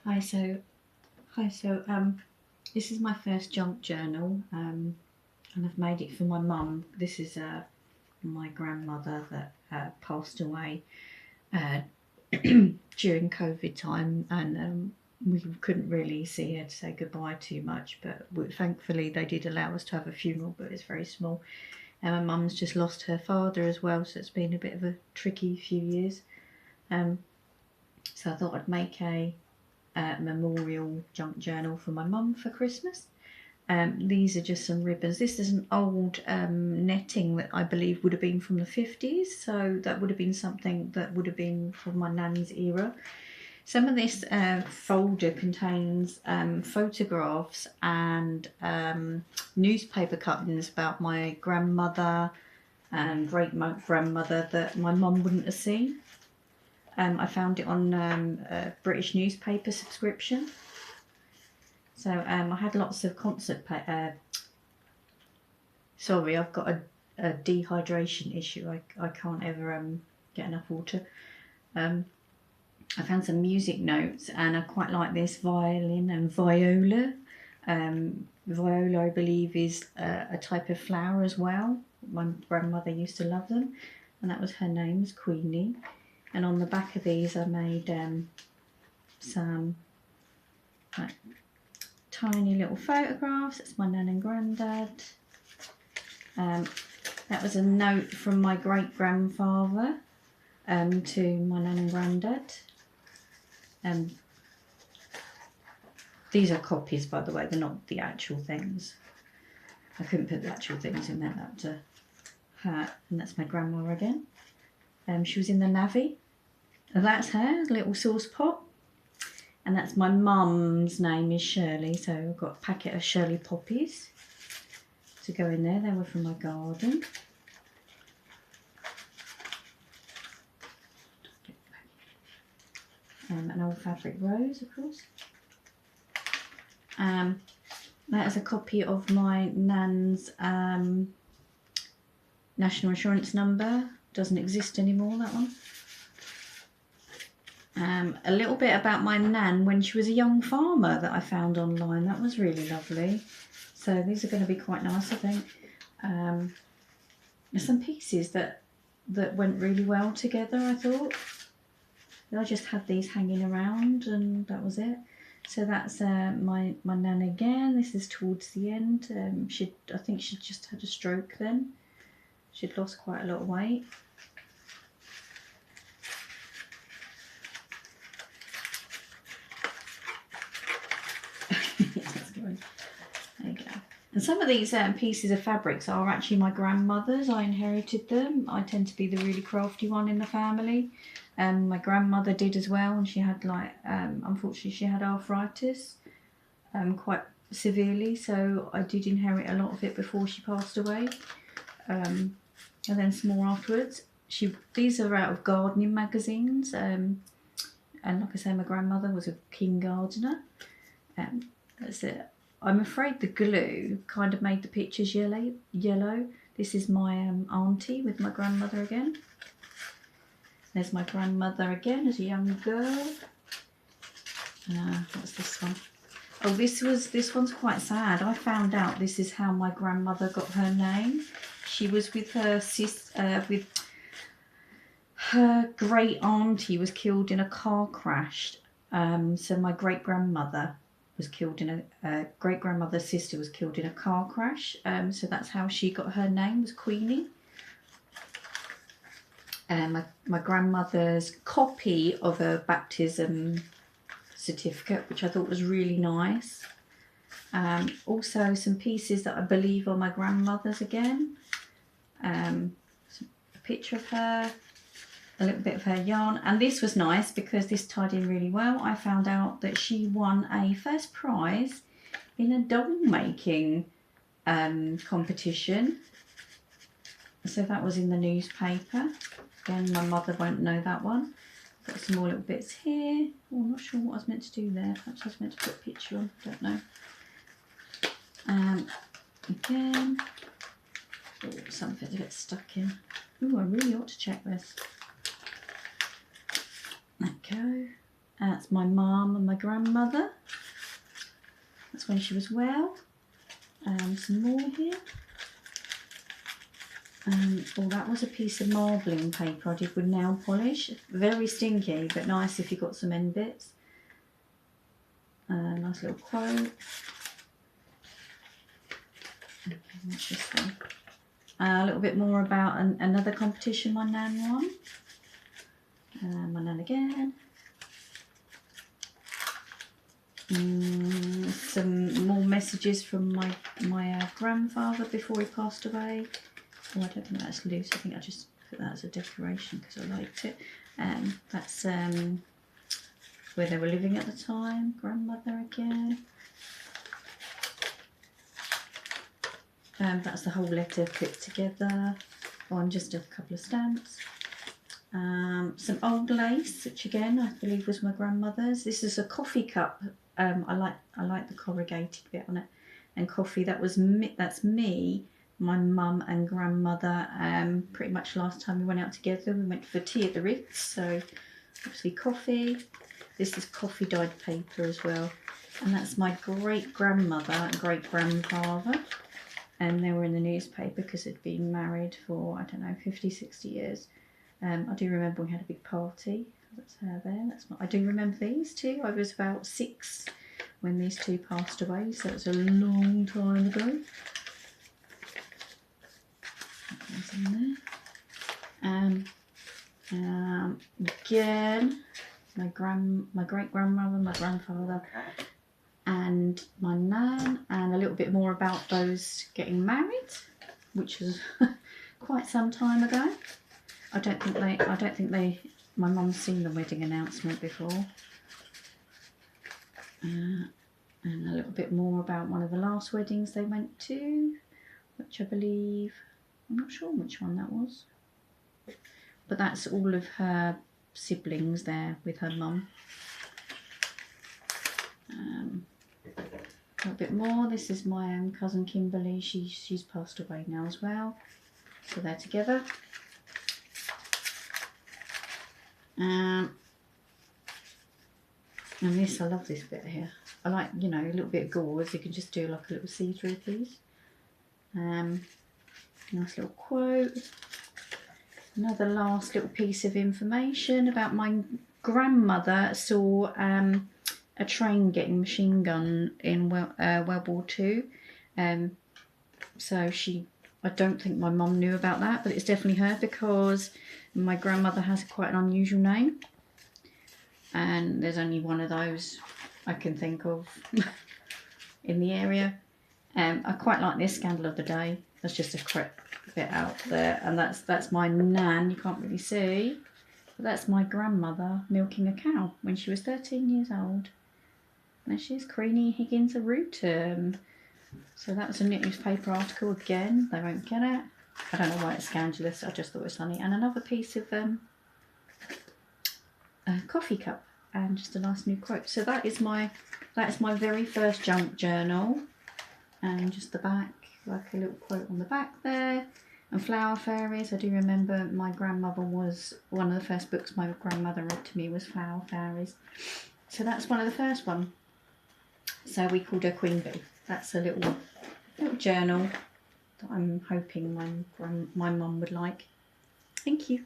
Hi, this is my first junk journal, and I've made it for my mum. This is my grandmother that passed away during COVID time, and we couldn't really see her to say goodbye too much, but thankfully they did allow us to have a funeral, but it's very small. And my mum's just lost her father as well, so it's been a bit of a tricky few years. So I thought I'd make a memorial junk journal for my mum for Christmas. These are just some ribbons. This is an old netting that I believe would have been from the 50s, so that would have been something that would have been from my nan's era. Some of this folder contains photographs and newspaper cuttings about my grandmother and great-grandmother that my mum wouldn't have seen. I found it on a British newspaper subscription. So I had lots of concert. Sorry, I've got a dehydration issue. I can't ever get enough water. I found some music notes, and I quite like this violin and viola. Viola, I believe, is a type of flower as well. My grandmother used to love them, and that was her name, was Queenie. And on the back of these I made some like tiny little photographs. That's my nan and granddad. That was a note from my great grandfather to my nan and granddad. These are copies, by the way, they're not the actual things. I couldn't put the actual things in there. That's her, and that's my grandma again. She was in the Navy. And that's her little sauce pot. And that's my mum's name is Shirley. So I've got a packet of Shirley poppies to go in there. They were from my garden. An old fabric rose, of course. That is a copy of my nan's national insurance number. Doesn't exist anymore, that one. A little bit about my nan when she was a young farmer that I found online. That was really lovely. So these are going to be quite nice, I think. There's some pieces that went really well together, I thought. I just had these hanging around and that was it. So that's my nan again. This is towards the end. I think she'd just had a stroke then. She'd lost quite a lot of weight. There you go. And some of these pieces of fabrics are actually my grandmother's. I inherited them. I tend to be the really crafty one in the family. My grandmother did as well, and she had unfortunately she had arthritis quite severely, so I did inherit a lot of it before she passed away, and then some more afterwards. These are out of gardening magazines, and like I say, my grandmother was a keen gardener. That's it. I'm afraid the glue kind of made the pictures yellow. This is my auntie with my grandmother again. There's my grandmother again as a young girl. What's this one? Oh, this one's quite sad. I found out this is how my grandmother got her name. She was with her with her great auntie was killed in a car crash. So my great grandmother was killed in a great grandmother's sister was killed in a car crash. So that's how she got her name, was Queenie. And my grandmother's copy of a baptism certificate, which I thought was really nice. Also some pieces that I believe are my grandmother's again. A picture of her, a little bit of her yarn, and this was nice because this tied in really well. I found out that she won a first prize in a doll making competition. So that was in the newspaper. Again, my mother won't know that one. Got some more little bits here. Oh, I'm not sure what I was meant to do there. Perhaps I was meant to put a picture on, don't know. Again, oh, something's a bit stuck in. Oh, I really ought to check this. There we go. That's my mum and my grandmother. That's when she was well. Some more here. Oh, that was a piece of marbling paper I did with nail polish. Very stinky, but nice if you got some end bits. Nice little quote. Okay, what's this one? A little bit more about another competition my nan won. My nan again. Some more messages from my grandfather before he passed away. Oh, I don't think that's loose. I think I just put that as a decoration because I liked it. That's where they were living at the time. Grandmother again. That's the whole letter clipped together on just a couple of stamps. Some old lace, which again I believe was my grandmother's. This is a coffee cup. I like the corrugated bit on it. And coffee. That's me, my mum and grandmother. Pretty much last time we went out together, we went for tea at the Ritz. So obviously coffee. This is coffee dyed paper as well. And that's my great grandmother and great grandfather. And they were in the newspaper because they'd been married for, I don't know, 50, 60 years. I do remember we had a big party. That's her there. I do remember these two. I was about 6 when these two passed away, so it was a long time ago. That one's in there. Again, my great grandmother, my grandfather, and my nan, and a little bit more about those getting married, which was quite some time ago. I don't think my mum's seen the wedding announcement before. And a little bit more about one of the last weddings they went to, which I believe, I'm not sure which one that was. But that's all of her siblings there with her mum. A little bit more. This is my cousin Kimberly. She's passed away now as well. So they're together. And this, I love this bit here. I like, a little bit of gauze. You can just do like a little see-through piece. Nice little quote. Another last little piece of information about my grandmother saw a train getting machine gun in World War II. So I don't think my mum knew about that, but it's definitely her because my grandmother has quite an unusual name. And there's only one of those I can think of in the area. I quite like this Scandal of the Day. That's just a quick bit out there. And that's my nan, you can't really see. But that's my grandmother milking a cow when she was 13 years old. And there she is, Queenie Higgins a root. So that was a newspaper article again. They won't get it. I don't know why it's scandalous. I just thought it was funny. And another piece of a coffee cup and just a nice new quote. So that is my very first junk journal. And just the back, like a little quote on the back there. And Flower Fairies. I do remember my grandmother was, one of the first books my grandmother read to me was Flower Fairies. So that's one of the first one. So we called her Queen Bee. That's a little journal that I'm hoping my mum would like. Thank you.